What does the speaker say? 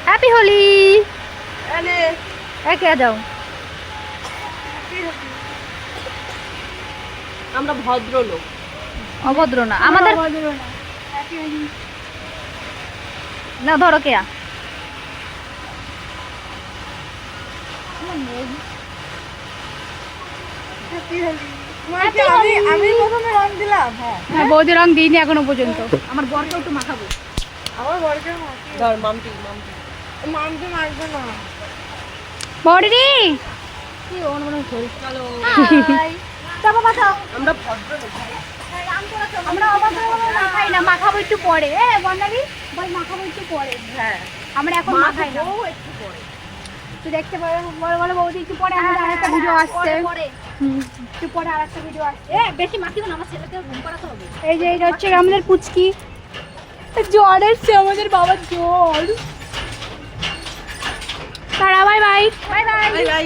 Happy Holi. একে দাও। আমরা ভদ্রলোক, অভদ্র না আমাদের। না ধরো কেয়া। আমি প্রথমে রং দিলাম। হ্যাঁ বৌদি রং দিইনি এখনো পর্যন্ত। আমার বরকে একটু মাখাবো। আমার বরকে ধর মামটি মামটি মামটি মারবে না। বৌদি কি ওর মনে হল চলো। চাপা মাখাও। আমরা ভদ্রলোক ভাই। আমরা অভদ্র মাখাই না, মাখাবো একটু পরে। বন্দাবি বল মাখাবো একটু পরে। হ্যাঁ আমরা এখন মাখাই না। ও একটু পরে তুই দেখতে পারো বলো বৌদি একটু পরে আমাদের আরেকটা ভিডিও আসছে। একটু পরে আরেকটা ভিডিও আসছে। বেশি মাখিও না, আমার ছেলেকে ঘুম পাড়াতে হবে। এই যে এটা হচ্ছে আমাদের পুচকি। জ্বর এসছে আমাদের বাবার জ্বর। তারা bye bye. Bye bye. Bye bye.